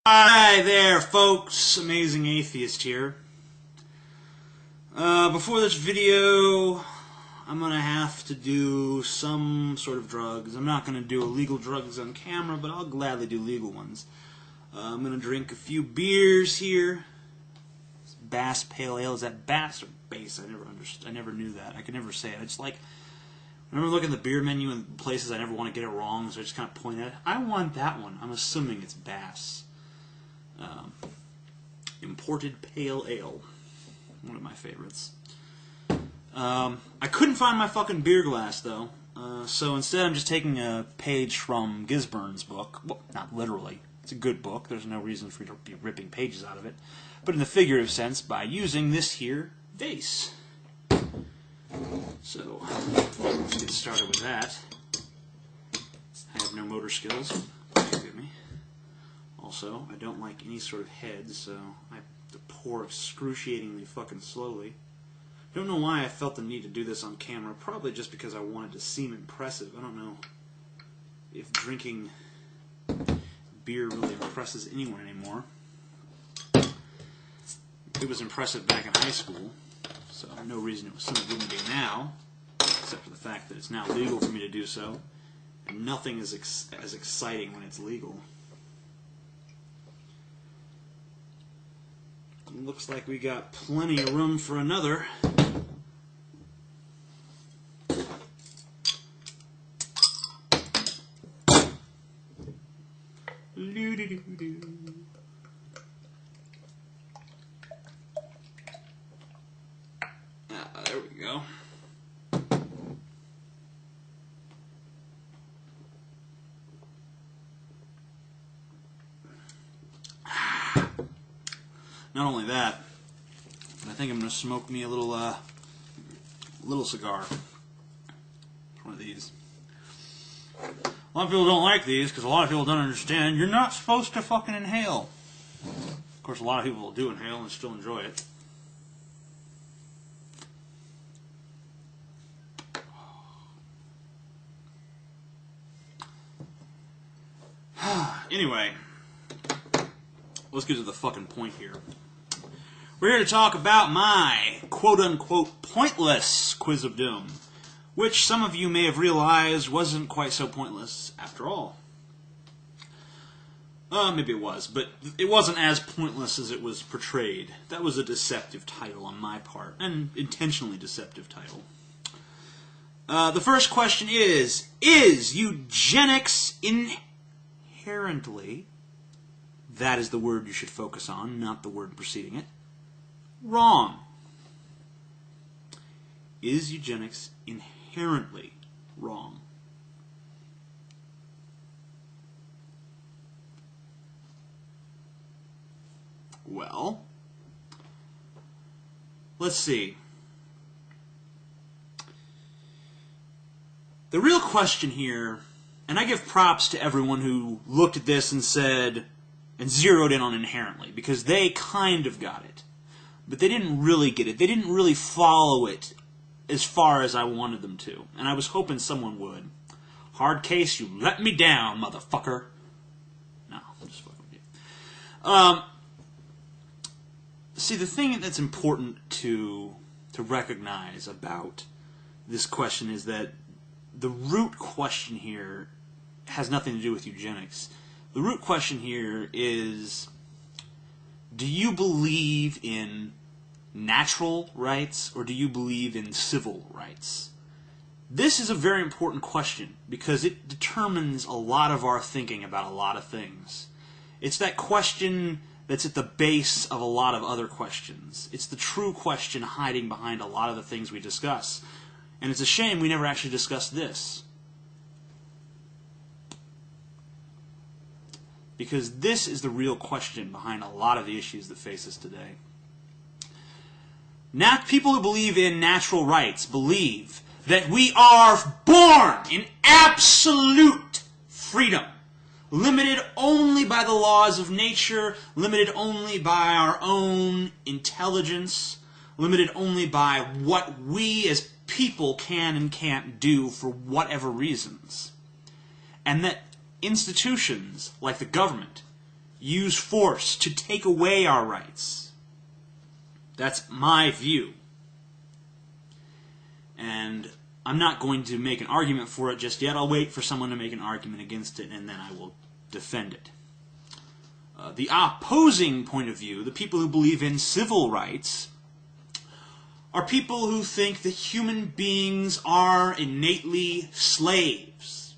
Hi there, folks. Amazing Atheist here. Before this video, I'm gonna have to do some sort of drugs. I'm not gonna do illegal drugs on camera, but I'll gladly do legal ones. I'm gonna drink a few beers here. This Bass Pale Ale. Is that Bass or Bass? I never knew that. I could never say it. I just like, whenever I look at the beer menu in places I never want to get it wrong, so I just kind of point at it. I want that one. I'm assuming it's Bass. Imported Pale Ale. One of my favorites. I couldn't find my fucking beer glass, though. So instead I'm just taking a page from Gisburn's book. Well, not literally. It's a good book. There's no reason for you to be ripping pages out of it. But in the figurative sense, by using this here vase. So, let's get started with that. I have no motor skills. Forgive me. Also, I don't like any sort of head, so I have to pour excruciatingly fucking slowly. Don't know why I felt the need to do this on camera. Probably just because I wanted to seem impressive. I don't know if drinking beer really impresses anyone anymore. It was impressive back in high school, so no reason it wouldn't be now, except for the fact that it's now legal for me to do so, and nothing is as exciting when it's legal. Looks like we got plenty of room for another. There we go. Not only that, but I think I'm going to smoke me a little cigar. One of these. A lot of people don't like these because a lot of people don't understand you're not supposed to fucking inhale. Of course, a lot of people do inhale and still enjoy it. Anyway, let's get to the fucking point here. We're here to talk about my quote-unquote pointless Quiz of Doom, which some of you may have realized wasn't quite so pointless after all. Maybe it was, but it wasn't as pointless as it was portrayed. That was a deceptive title on my part, an intentionally deceptive title. The first question is eugenics inherently, that is the word you should focus on, not the word preceding it, wrong? Is eugenics inherently wrong? Well, let's see. The real question here, and I give props to everyone who looked at this and said, and zeroed in on inherently, because they kind of got it. But they didn't really get it. They didn't really follow it as far as I wanted them to. And I was hoping someone would. Hard case, you let me down, motherfucker. No, I'm just fucking with you. See, the thing that's important to recognize about this question is that the root question here has nothing to do with eugenics. The root question here is, do you believe in natural rights or do you believe in civil rights? This is a very important question because it determines a lot of our thinking about a lot of things. It's that question that's at the base of a lot of other questions. It's the true question hiding behind a lot of the things we discuss. And it's a shame we never actually discussed this. Because this is the real question behind a lot of the issues that face us today. People who believe in natural rights believe that we are born in absolute freedom, limited only by the laws of nature, limited only by our own intelligence, limited only by what we as people can and can't do for whatever reasons. And that institutions like the government use force to take away our rights. That's my view. And I'm not going to make an argument for it just yet. I'll wait for someone to make an argument against it, and then I will defend it. The opposing point of view, the people who believe in civil rights, are people who think that human beings are innately slaves,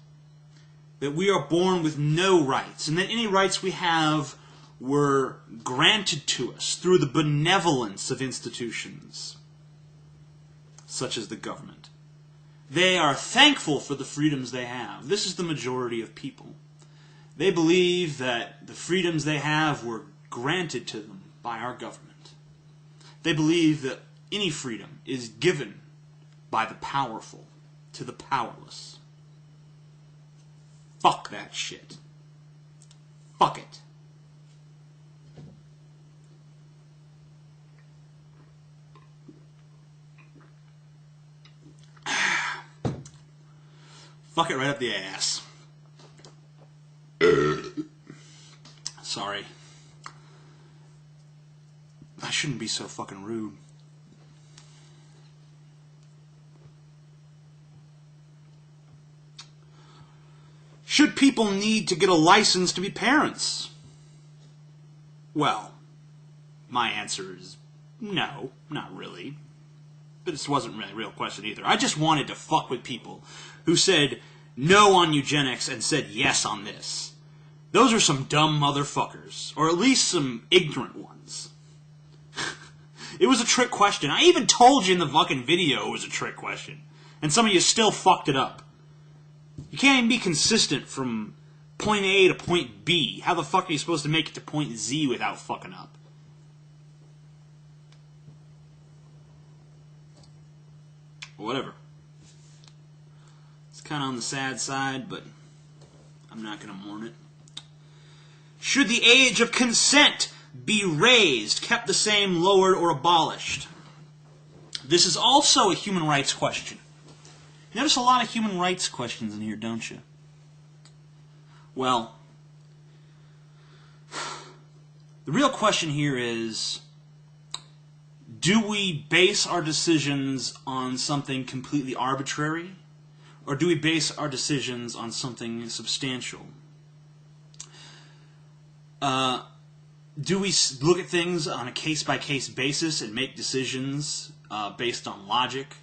that we are born with no rights, and that any rights we have were granted to us through the benevolence of institutions, such as the government. They are thankful for the freedoms they have. This is the majority of people. They believe that the freedoms they have were granted to them by our government. They believe that any freedom is given by the powerful to the powerless. Fuck that shit. Fuck it. Fuck it right up the ass. Sorry. I shouldn't be so fucking rude. Should people need to get a license to be parents? Well, my answer is no, not really. But this wasn't really a real question either. I just wanted to fuck with people who said no on eugenics and said yes on this. Those are some dumb motherfuckers. Or at least some ignorant ones. It was a trick question. I even told you in the fucking video it was a trick question. And some of you still fucked it up. You can't even be consistent from point A to point B. How the fuck are you supposed to make it to point Z without fucking up? Whatever. It's kind of on the sad side, but I'm not going to mourn it. Should the age of consent be raised, kept the same, lowered, or abolished? This is also a human rights question. You notice a lot of human rights questions in here, don't you? Well, the real question here is, do we base our decisions on something completely arbitrary, or do we base our decisions on something substantial? Do we look at things on a case-by-case basis and make decisions based on logic,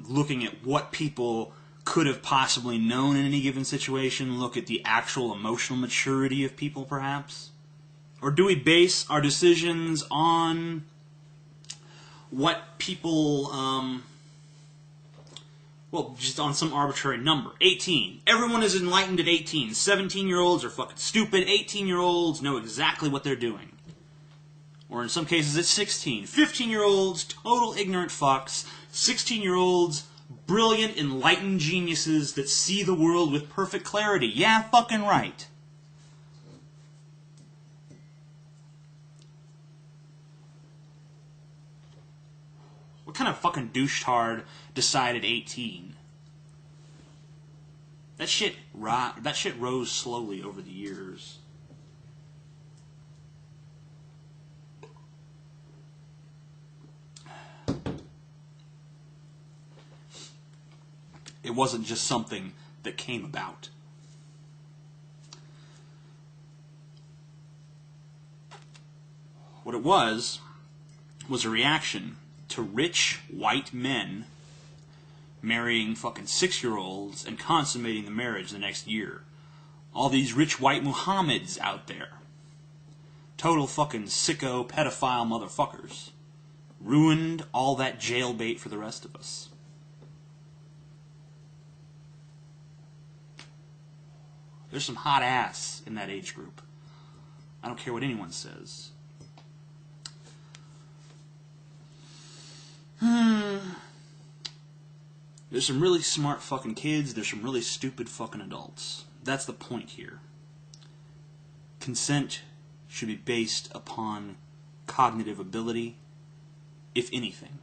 looking at what people could have possibly known in any given situation, look at the actual emotional maturity of people, perhaps? Or do we base our decisions on what people, well, just on some arbitrary number? 18. Everyone is enlightened at 18. 17-year-olds are fucking stupid. 18-year-olds know exactly what they're doing. Or in some cases, it's 16. 15-year-olds, total ignorant fucks. 16-year-olds, brilliant, enlightened geniuses that see the world with perfect clarity. Yeah, fucking right. What kind of fucking douche-tard decided 18? That shit rose slowly over the years. It wasn't just something that came about. What it was a reaction to rich white men marrying fucking 6-year-olds and consummating the marriage the next year. All these rich white Muhammads out there. Total fucking sicko pedophile motherfuckers. Ruined all that jailbait for the rest of us. There's some hot ass in that age group. I don't care what anyone says. There's some really smart fucking kids. There's some really stupid fucking adults. That's the point here. Consent should be based upon cognitive ability, if anything.